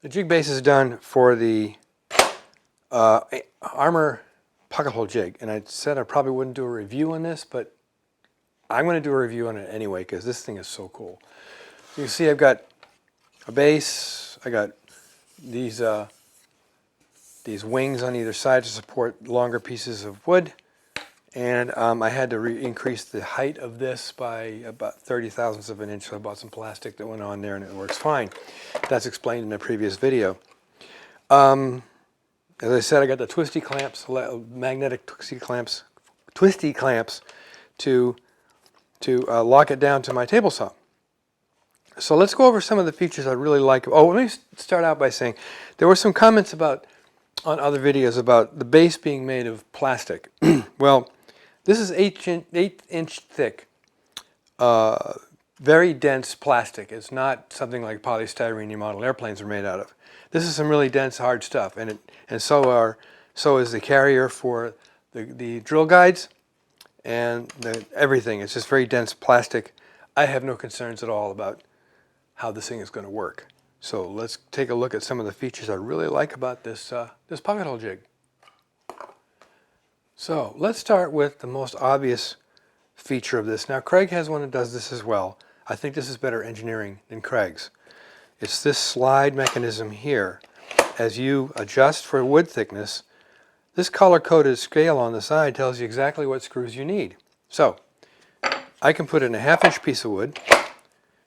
The jig base is done for the armor pocket hole jig, and I said I probably wouldn't do a review on this, but I'm going to do a review on it anyway because this thing is so cool. You can see I've got a base, I got these wings on either side to support longer pieces of wood, and I had to increase the height of this by about 30 thousandths of an inch, so I bought some plastic that went on there and it works fine. That's explained in a previous video. As I said, I got the twisty clamps, magnetic twisty clamps to lock it down to my table saw. So let's go over some of the features I really like. Oh, let me start out by saying there were some comments on other videos about the base being made of plastic. Well, this is 8-inch thick, very dense plastic. It's not something like polystyrene your model airplanes are made out of. This is some really dense, hard stuff, and so is the carrier for the drill guides and everything. It's just very dense plastic. I have no concerns at all about how this thing is going to work. So let's take a look at some of the features I really like about this pocket hole jig. So let's start with the most obvious feature of this. Now Craig has one that does this as well. I think this is better engineering than Craig's. It's this slide mechanism here. As you adjust for wood thickness, this color-coded scale on the side tells you exactly what screws you need. So I can put in a 1/2-inch piece of wood,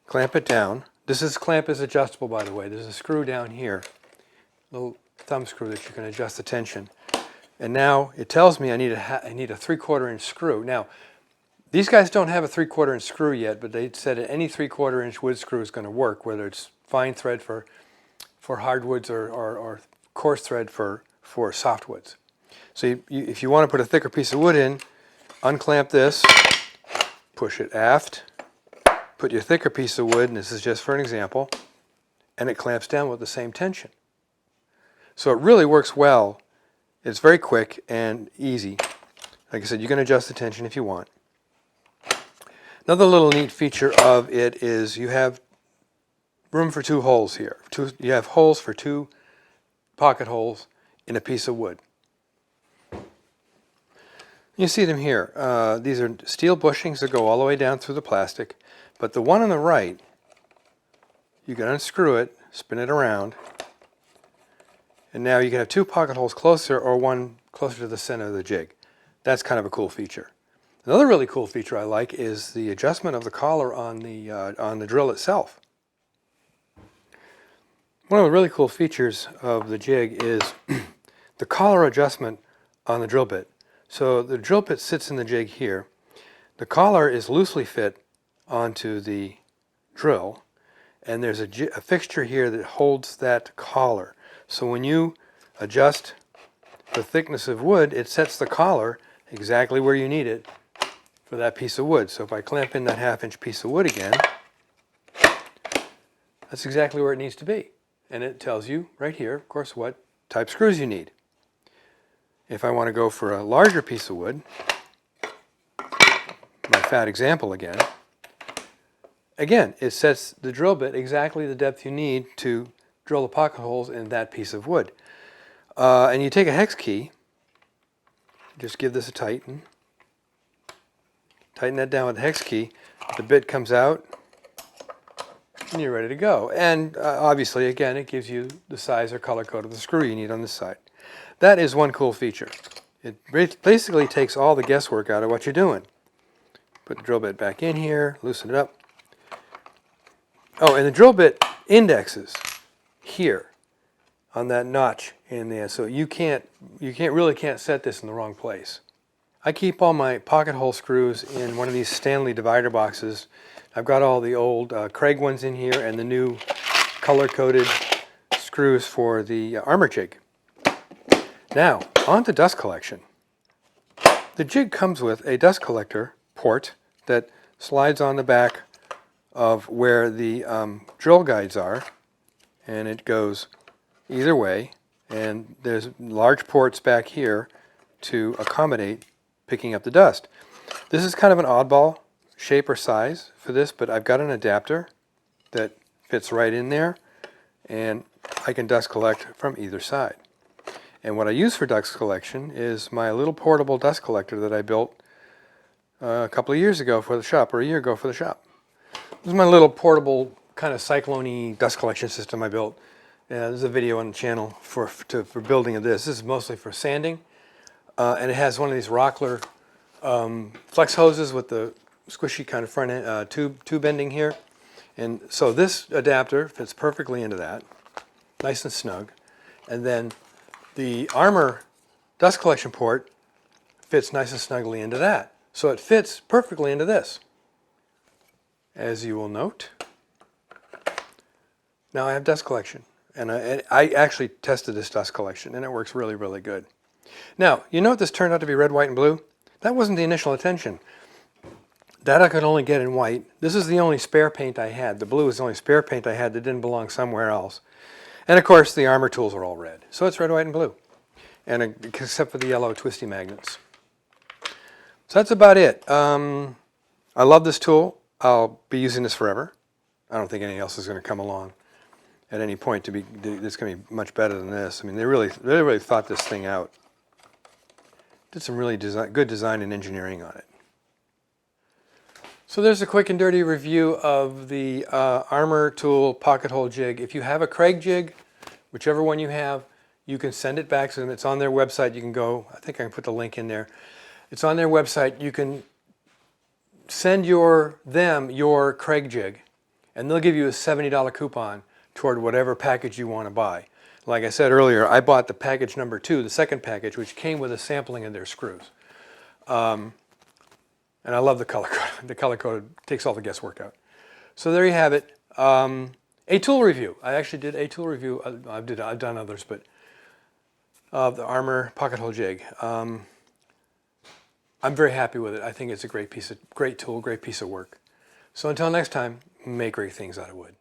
clamp it down. This clamp is adjustable, by the way. There's a screw down here, little thumb screw that you can adjust the tension. And now it tells me I need a 3/4-inch screw. Now, these guys don't have a 3/4-inch screw yet, but they said that any 3/4-inch wood screw is going to work, whether it's fine thread for hardwoods or coarse thread for softwoods. So if you want to put a thicker piece of wood in, unclamp this, push it aft, put your thicker piece of wood, and this is just for an example, and it clamps down with the same tension. So it really works well. It's very quick and easy. Like I said, you can adjust the tension if you want. Another little neat feature of it is you have room for 2 holes here. You have holes for 2 pocket holes in a piece of wood. You see them here. These are steel bushings that go all the way down through the plastic, but the one on the right, you can unscrew it, spin it around, and now you can have 2 pocket holes closer or one closer to the center of the jig. That's kind of a cool feature. Another really cool feature I like is the adjustment of the collar on the drill itself. One of the really cool features of the jig is the collar adjustment on the drill bit. So the drill bit sits in the jig here. The collar is loosely fit onto the drill, and there's a fixture here that holds that collar. So when you adjust the thickness of wood, it sets the collar exactly where you need it for that piece of wood. So if I clamp in that 1/2-inch piece of wood again, that's exactly where it needs to be. And it tells you right here, of course, what type screws you need. If I want to go for a larger piece of wood, my fat example again, it sets the drill bit exactly the depth you need to drill the pocket holes in that piece of wood. And you take a hex key, just give this a tighten that down with the hex key, the bit comes out, and you're ready to go. And obviously, again, it gives you the size or color code of the screw you need on this side. That is one cool feature. It basically takes all the guesswork out of what you're doing. Put the drill bit back in here, loosen it up. Oh, and the drill bit indexes here on that notch in there, so you really can't set this in the wrong place. I keep all my pocket hole screws in one of these Stanley divider boxes. I've got all the old Craig ones in here and the new color-coded screws for the armor jig. Now, on to dust collection. The jig comes with a dust collector port that slides on the back of where the drill guides are, and it goes either way, and there's large ports back here to accommodate picking up the dust. This is kind of an oddball shape or size for this, but I've got an adapter that fits right in there, and I can dust collect from either side. And what I use for dust collection is my little portable dust collector that I built a couple of years ago for the shop, or a year ago for the shop. This is my little portable kind of cyclony dust collection system I built. There's a video on the channel for building of this. This is mostly for sanding, and it has one of these Rockler flex hoses with the squishy kind of front end, tube ending here. And so this adapter fits perfectly into that, nice and snug. And then the Armor dust collection port fits nice and snugly into that. So it fits perfectly into this, as you will note. Now I have dust collection, and I actually tested this dust collection, and it works really, really good. Now, you note this turned out to be red, white, and blue? That wasn't the initial intention. That I could only get in white. This is the only spare paint I had. The blue is the only spare paint I had that didn't belong somewhere else. And of course, the Armor tools are all red. So it's red, white, and blue, and except for the yellow twisty magnets. So that's about it. I love this tool. I'll be using this forever. I don't think anything else is going to come along at any point that's going to be much better than this. I mean, they really thought this thing out. Did some really good design and engineering on it. So there's a quick and dirty review of the Armor tool pocket hole jig. If you have a Craig jig, whichever one you have, you can send it back to them. It's on their website. You can go, I think I can put the link in there. It's on their website. You can send them your Craig jig, and they'll give you a $70 coupon toward whatever package you want to buy. Like I said earlier, I bought the package number 2, the second package, which came with a sampling of their screws. And I love the color code. The color code takes all the guesswork out. So there you have it. A tool review. I actually did a tool review. I've done others, but of the Armor pocket hole jig. I'm very happy with it. I think it's a great tool, great piece of work. So until next time, make great things out of wood.